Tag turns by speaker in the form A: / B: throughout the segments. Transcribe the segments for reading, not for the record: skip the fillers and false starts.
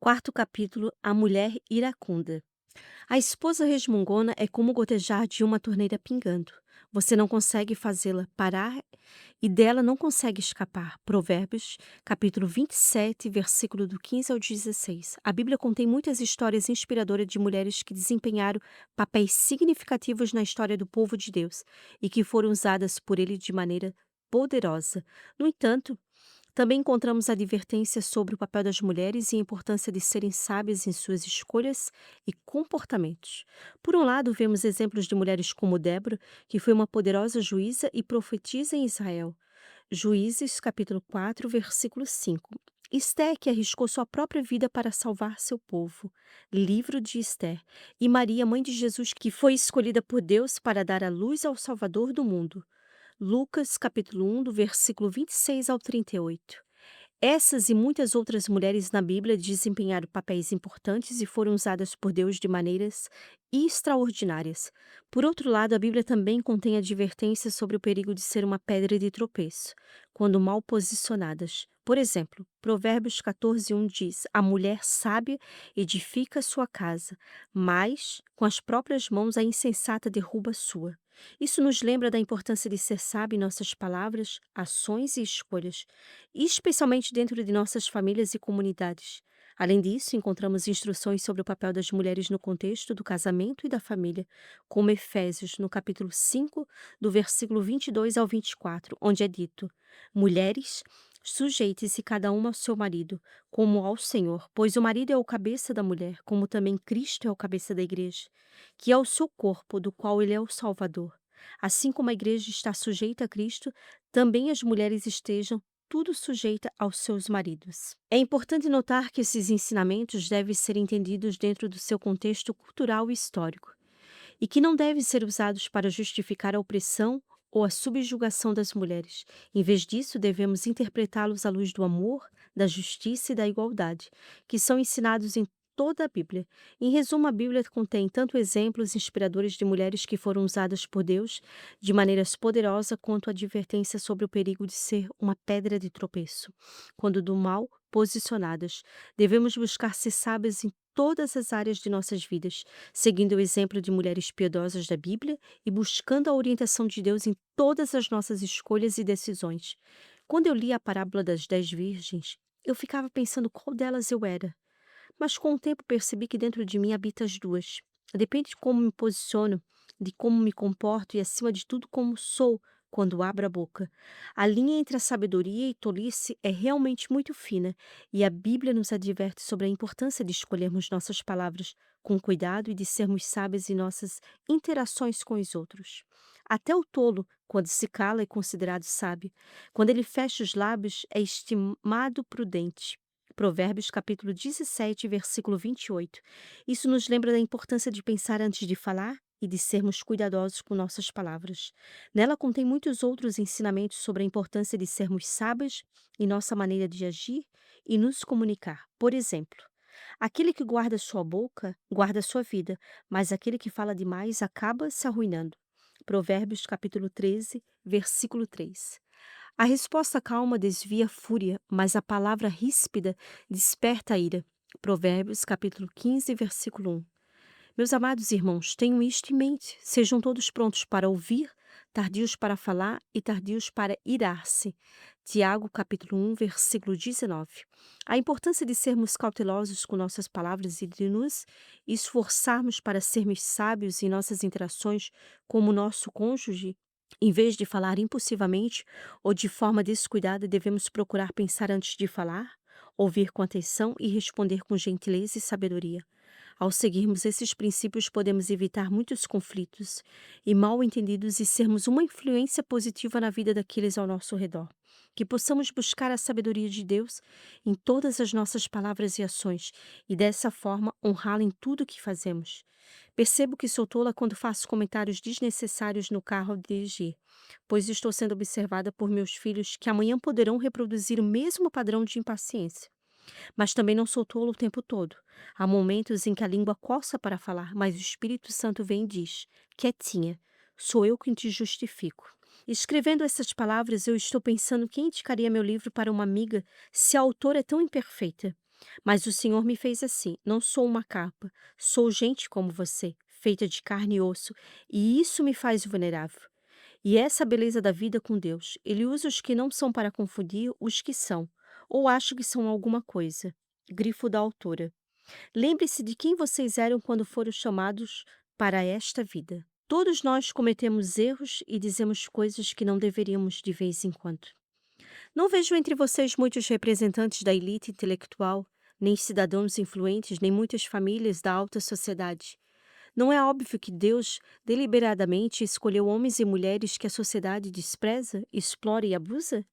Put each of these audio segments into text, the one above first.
A: Quarto capítulo, a mulher iracunda. A esposa resmungona é como gotejar de uma torneira pingando. Você não consegue fazê-la parar e dela não consegue escapar. Provérbios, capítulo 27, versículo do 15 ao 16. A Bíblia contém muitas histórias inspiradoras de mulheres que desempenharam papéis significativos na história do povo de Deus e que foram usadas por ele de maneira poderosa. No entanto, também encontramos advertências sobre o papel das mulheres e a importância de serem sábias em suas escolhas e comportamentos. Por um lado, vemos exemplos de mulheres como Débora, que foi uma poderosa juíza e profetisa em Israel. Juízes, capítulo 4, versículo 5. Esté, que arriscou sua própria vida para salvar seu povo. Livro de Esté. E Maria, mãe de Jesus, que foi escolhida por Deus para dar a luz ao Salvador do mundo. Lucas, capítulo 1, do versículo 26 ao 38. Essas e muitas outras mulheres na Bíblia desempenharam papéis importantes e foram usadas por Deus de maneiras extraordinárias. Por outro lado, a Bíblia também contém advertências sobre o perigo de ser uma pedra de tropeço, quando mal posicionadas. Por exemplo, Provérbios 14:1 diz: A mulher sábia edifica sua casa, mas com as próprias mãos a insensata derruba a sua. Isso nos lembra da importância de ser sábio em nossas palavras, ações e escolhas, especialmente dentro de nossas famílias e comunidades. Além disso, encontramos instruções sobre o papel das mulheres no contexto do casamento e da família, como Efésios, no capítulo 5, do versículo 22 ao 24, onde é dito: Mulheres, sujeite-se cada uma ao seu marido, como ao Senhor, pois o marido é o cabeça da mulher, como também Cristo é o cabeça da igreja, que é o seu corpo, do qual ele é o Salvador. Assim como a igreja está sujeita a Cristo, também as mulheres estejam tudo sujeita aos seus maridos. É importante notar que esses ensinamentos devem ser entendidos dentro do seu contexto cultural e histórico, e que não devem ser usados para justificar a opressão ou a subjugação das mulheres. Em vez disso, devemos interpretá-los à luz do amor, da justiça e da igualdade, que são ensinados em toda a Bíblia. Em resumo, a Bíblia contém tanto exemplos inspiradores de mulheres que foram usadas por Deus de maneiras poderosas, quanto advertência sobre o perigo de ser uma pedra de tropeço, quando do mal posicionadas. Devemos buscar ser sábias em todas as áreas de nossas vidas, seguindo o exemplo de mulheres piedosas da Bíblia e buscando a orientação de Deus em todas as nossas escolhas e decisões. Quando eu li a parábola das 10 virgens, eu ficava pensando qual delas eu era. Mas com o tempo percebi que dentro de mim habita as duas. Depende de como me posiciono, de como me comporto e, acima de tudo, como sou quando abro a boca. A linha entre a sabedoria e tolice é realmente muito fina, e a Bíblia nos adverte sobre a importância de escolhermos nossas palavras com cuidado e de sermos sábios em nossas interações com os outros. Até o tolo, quando se cala, é considerado sábio. Quando ele fecha os lábios, é estimado prudente. Provérbios capítulo 17, versículo 28. Isso nos lembra da importância de pensar antes de falar e de sermos cuidadosos com nossas palavras. Nela contém muitos outros ensinamentos sobre a importância de sermos sábios em nossa maneira de agir e nos comunicar. Por exemplo, aquele que guarda sua boca guarda sua vida, mas aquele que fala demais acaba se arruinando. Provérbios capítulo 13, versículo 3. A resposta calma desvia a fúria, mas a palavra ríspida desperta a ira. Provérbios, capítulo 15, versículo 1. Meus amados irmãos, tenham isto em mente. Sejam todos prontos para ouvir, tardios para falar e tardios para irar-se. Tiago, capítulo 1, versículo 19. A importância de sermos cautelosos com nossas palavras e de nos esforçarmos para sermos sábios em nossas interações como nosso cônjuge. Em vez de falar impulsivamente ou de forma descuidada, devemos procurar pensar antes de falar, ouvir com atenção e responder com gentileza e sabedoria. Ao seguirmos esses princípios, podemos evitar muitos conflitos e mal-entendidos e sermos uma influência positiva na vida daqueles ao nosso redor. Que possamos buscar a sabedoria de Deus em todas as nossas palavras e ações e, dessa forma, honrá-lo em tudo o que fazemos. Percebo que sou tola quando faço comentários desnecessários no carro ao dirigir, pois estou sendo observada por meus filhos que amanhã poderão reproduzir o mesmo padrão de impaciência. Mas também não sou tolo o tempo todo. Há momentos em que a língua coça para falar, mas o Espírito Santo vem e diz: quietinha, sou eu quem te justifico. Escrevendo essas palavras, eu estou pensando quem indicaria meu livro para uma amiga se a autora é tão imperfeita. Mas o Senhor me fez assim. Não sou uma capa, sou gente como você, feita de carne e osso, e isso me faz vulnerável. E essa beleza da vida com Deus, ele usa os que não são para confundir os que são, ou acham que são alguma coisa. Grifo da autora. Lembre-se de quem vocês eram quando foram chamados para esta vida. Todos nós cometemos erros e dizemos coisas que não deveríamos de vez em quando. Não vejo entre vocês muitos representantes da elite intelectual, nem cidadãos influentes, nem muitas famílias da alta sociedade. Não é óbvio que Deus deliberadamente escolheu homens e mulheres que a sociedade despreza, explora e abusa?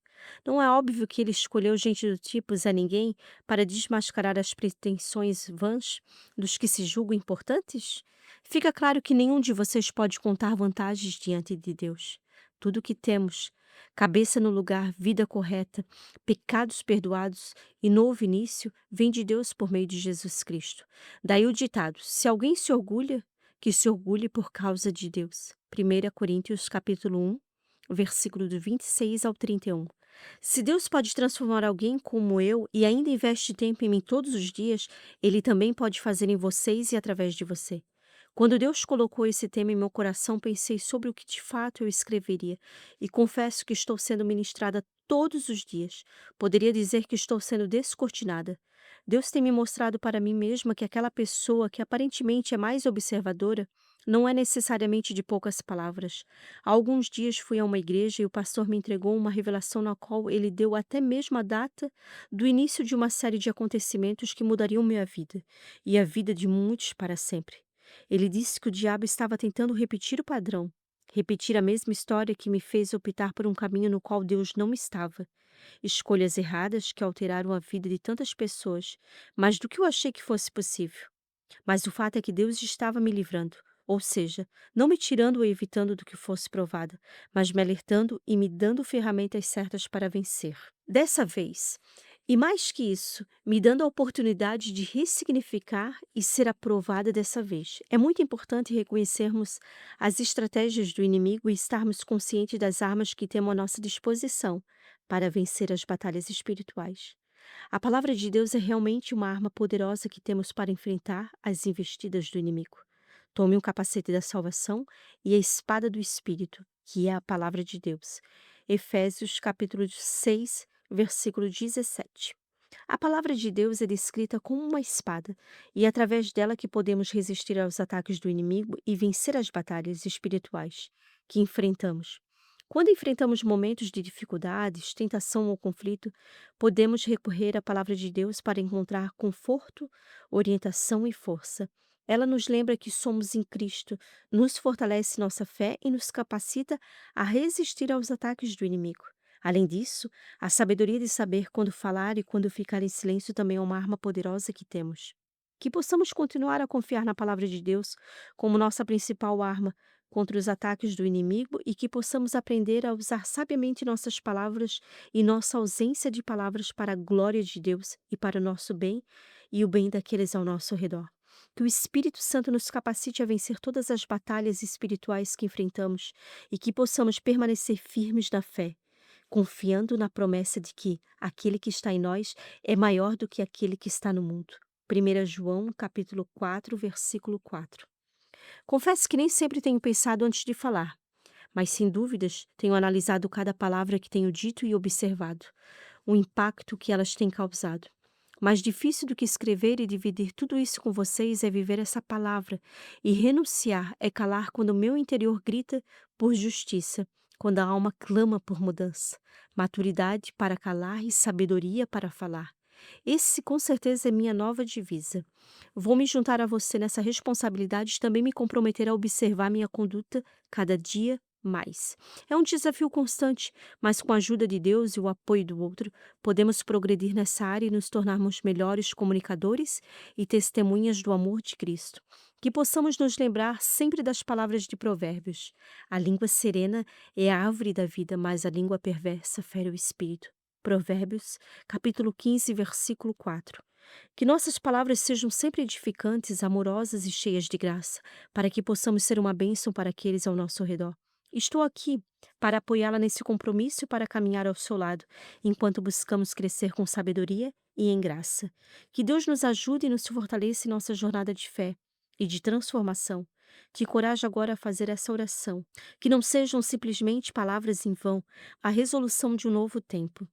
A: Não é óbvio que ele escolheu gente do tipo Zé Ninguém para desmascarar as pretensões vãs dos que se julgam importantes? Fica claro que nenhum de vocês pode contar vantagens diante de Deus. Tudo o que temos, cabeça no lugar, vida correta, pecados perdoados e novo início, vem de Deus por meio de Jesus Cristo. Daí o ditado: se alguém se orgulha, que se orgulhe por causa de Deus. 1 Coríntios capítulo 1, versículo do 26 ao 31. Se Deus pode transformar alguém como eu e ainda investe tempo em mim todos os dias, Ele também pode fazer em vocês e através de você. Quando Deus colocou esse tema em meu coração, pensei sobre o que de fato eu escreveria e confesso que estou sendo ministrada todos os dias. Poderia dizer que estou sendo descortinada. Deus tem me mostrado para mim mesma que aquela pessoa que aparentemente é mais observadora não é necessariamente de poucas palavras. Há alguns dias fui a uma igreja e o pastor me entregou uma revelação na qual ele deu até mesmo a data do início de uma série de acontecimentos que mudariam minha vida e a vida de muitos para sempre. Ele disse que o diabo estava tentando repetir o padrão, repetir a mesma história que me fez optar por um caminho no qual Deus não estava. Escolhas erradas que alteraram a vida de tantas pessoas, mais do que eu achei que fosse possível. Mas o fato é que Deus estava me livrando, ou seja, não me tirando ou evitando do que fosse provada, mas me alertando e me dando ferramentas certas para vencer. Dessa vez, e mais que isso, me dando a oportunidade de ressignificar e ser aprovada dessa vez. É muito importante reconhecermos as estratégias do inimigo e estarmos conscientes das armas que temos à nossa disposição para vencer as batalhas espirituais. A palavra de Deus é realmente uma arma poderosa que temos para enfrentar as investidas do inimigo. Tome um capacete da salvação e a espada do Espírito, que é a palavra de Deus. Efésios capítulo 6, versículo 17. A palavra de Deus é descrita como uma espada, e é através dela que podemos resistir aos ataques do inimigo e vencer as batalhas espirituais que enfrentamos. Quando enfrentamos momentos de dificuldades, tentação ou conflito, podemos recorrer à palavra de Deus para encontrar conforto, orientação e força. Ela nos lembra que somos em Cristo, nos fortalece nossa fé e nos capacita a resistir aos ataques do inimigo. Além disso, a sabedoria de saber quando falar e quando ficar em silêncio também é uma arma poderosa que temos. Que possamos continuar a confiar na palavra de Deus como nossa principal arma contra os ataques do inimigo e que possamos aprender a usar sabiamente nossas palavras e nossa ausência de palavras para a glória de Deus e para o nosso bem e o bem daqueles ao nosso redor. Que o Espírito Santo nos capacite a vencer todas as batalhas espirituais que enfrentamos e que possamos permanecer firmes na fé, confiando na promessa de que aquele que está em nós é maior do que aquele que está no mundo. 1 João, capítulo 4, versículo 4. Confesso que nem sempre tenho pensado antes de falar, mas sem dúvidas tenho analisado cada palavra que tenho dito e observado, o impacto que elas têm causado. Mais difícil do que escrever e dividir tudo isso com vocês é viver essa palavra, e renunciar é calar quando o meu interior grita por justiça, quando a alma clama por mudança, maturidade para calar e sabedoria para falar. Esse com certeza é minha nova divisa. Vou me juntar a você nessa responsabilidade e também me comprometer a observar minha conduta cada dia mais. É um desafio constante, mas com a ajuda de Deus e o apoio do outro, podemos progredir nessa área e nos tornarmos melhores comunicadores e testemunhas do amor de Cristo. Que possamos nos lembrar sempre das palavras de Provérbios. A língua serena é a árvore da vida, mas a língua perversa fere o espírito. Provérbios, capítulo 15, versículo 4. Que nossas palavras sejam sempre edificantes, amorosas e cheias de graça, para que possamos ser uma bênção para aqueles ao nosso redor. Estou aqui para apoiá-la nesse compromisso e para caminhar ao seu lado, enquanto buscamos crescer com sabedoria e em graça. Que Deus nos ajude e nos fortaleça em nossa jornada de fé e de transformação. Te encorajo agora a fazer essa oração. Que não sejam simplesmente palavras em vão, a resolução de um novo tempo.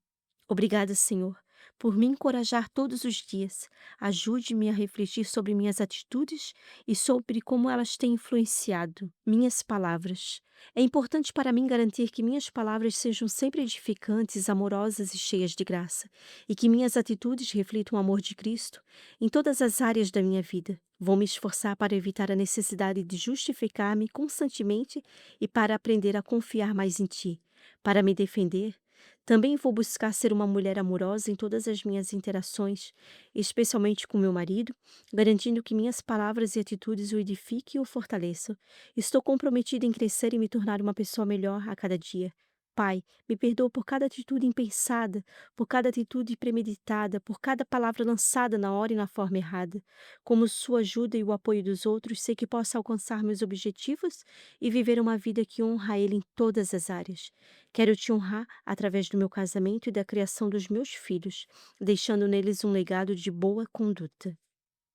A: Obrigada, Senhor, por me encorajar todos os dias. Ajude-me a refletir sobre minhas atitudes e sobre como elas têm influenciado minhas palavras. É importante para mim garantir que minhas palavras sejam sempre edificantes, amorosas e cheias de graça, e que minhas atitudes reflitam o amor de Cristo em todas as áreas da minha vida. Vou me esforçar para evitar a necessidade de justificar-me constantemente e para aprender a confiar mais em Ti. Para me defender, também vou buscar ser uma mulher amorosa em todas as minhas interações, especialmente com meu marido, garantindo que minhas palavras e atitudes o edifiquem e o fortaleçam. Estou comprometida em crescer e me tornar uma pessoa melhor a cada dia. Pai, me perdoa por cada atitude impensada, por cada atitude premeditada, por cada palavra lançada na hora e na forma errada. Como sua ajuda e o apoio dos outros, sei que posso alcançar meus objetivos e viver uma vida que honra a Ele em todas as áreas. Quero te honrar através do meu casamento e da criação dos meus filhos, deixando neles um legado de boa conduta.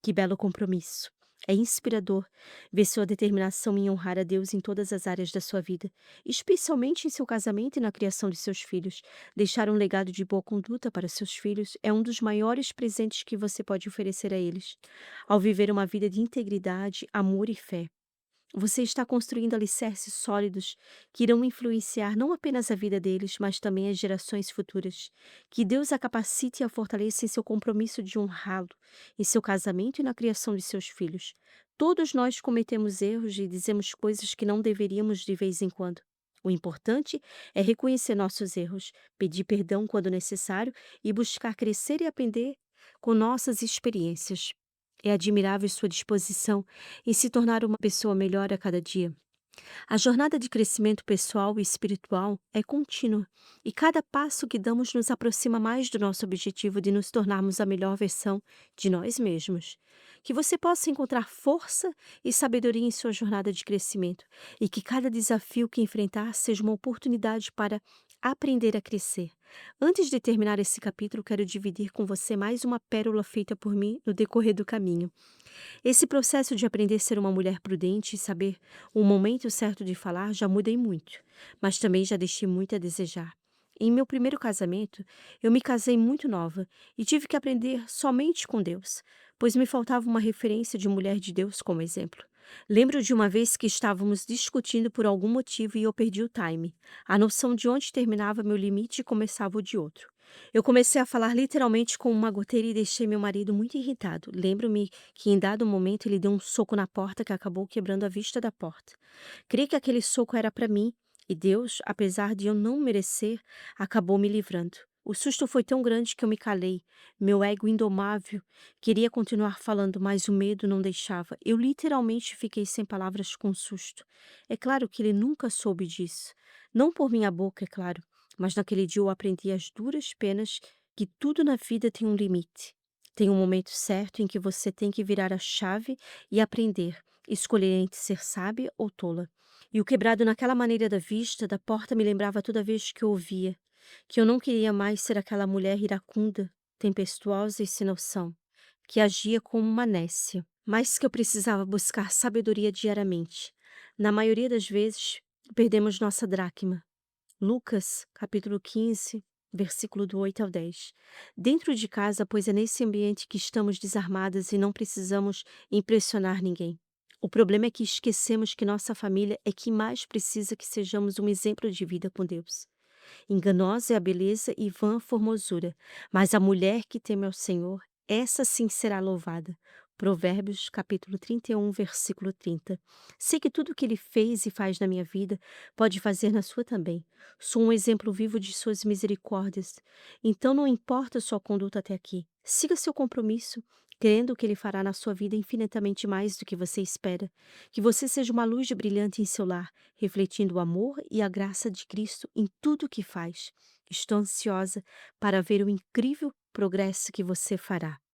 A: Que belo compromisso! É inspirador ver sua determinação em honrar a Deus em todas as áreas da sua vida, especialmente em seu casamento e na criação de seus filhos. Deixar um legado de boa conduta para seus filhos é um dos maiores presentes que você pode oferecer a eles, ao viver uma vida de integridade, amor e fé. Você está construindo alicerces sólidos que irão influenciar não apenas a vida deles, mas também as gerações futuras. Que Deus a capacite e a fortaleça em seu compromisso de honrá-lo, em seu casamento e na criação de seus filhos. Todos nós cometemos erros e dizemos coisas que não deveríamos de vez em quando. O importante é reconhecer nossos erros, pedir perdão quando necessário e buscar crescer e aprender com nossas experiências. É admirável sua disposição em se tornar uma pessoa melhor a cada dia. A jornada de crescimento pessoal e espiritual é contínua, e cada passo que damos nos aproxima mais do nosso objetivo de nos tornarmos a melhor versão de nós mesmos. Que você possa encontrar força e sabedoria em sua jornada de crescimento, e que cada desafio que enfrentar seja uma oportunidade para aprender a crescer. Antes de terminar esse capítulo, quero dividir com você mais uma pérola feita por mim no decorrer do caminho. Esse processo de aprender a ser uma mulher prudente e saber o momento certo de falar já mudei muito, mas também já deixei muito a desejar. Em meu primeiro casamento, eu me casei muito nova e tive que aprender somente com Deus, pois me faltava uma referência de mulher de Deus como exemplo. Lembro de uma vez que estávamos discutindo por algum motivo e eu perdi o time, a noção de onde terminava meu limite e começava o de outro. Eu comecei a falar literalmente com uma goteira e deixei meu marido muito irritado. Lembro-me que em dado momento ele deu um soco na porta que acabou quebrando a vista da porta. Creio que aquele soco era para mim, e Deus, apesar de eu não merecer, acabou me livrando. O susto foi tão grande que eu me calei. Meu ego indomável queria continuar falando, mas o medo não deixava. Eu literalmente fiquei sem palavras com susto. É claro que ele nunca soube disso. Não por minha boca, é claro, mas naquele dia eu aprendi as duras penas que tudo na vida tem um limite. Tem um momento certo em que você tem que virar a chave e aprender, escolher entre ser sábia ou tola. E o quebrado naquela maneira da vista da porta me lembrava toda vez que eu ouvia, que eu não queria mais ser aquela mulher iracunda, tempestuosa e sem noção, que agia como uma nécia, mas que eu precisava buscar sabedoria diariamente. Na maioria das vezes, perdemos nossa dracma. Lucas, capítulo 15, versículo do 8 ao 10. Dentro de casa, pois é nesse ambiente que estamos desarmadas e não precisamos impressionar ninguém. O problema é que esquecemos que nossa família é quem mais precisa que sejamos um exemplo de vida com Deus. Enganosa é a beleza e vã a formosura, mas a mulher que teme ao Senhor, essa sim será louvada. Provérbios, capítulo 31, versículo 30. Sei que tudo o que ele fez e faz na minha vida pode fazer na sua também. Sou um exemplo vivo de suas misericórdias. Então não importa sua conduta até aqui. Siga seu compromisso, crendo que ele fará na sua vida infinitamente mais do que você espera. Que você seja uma luz brilhante em seu lar, refletindo o amor e a graça de Cristo em tudo o que faz. Estou ansiosa para ver o incrível progresso que você fará.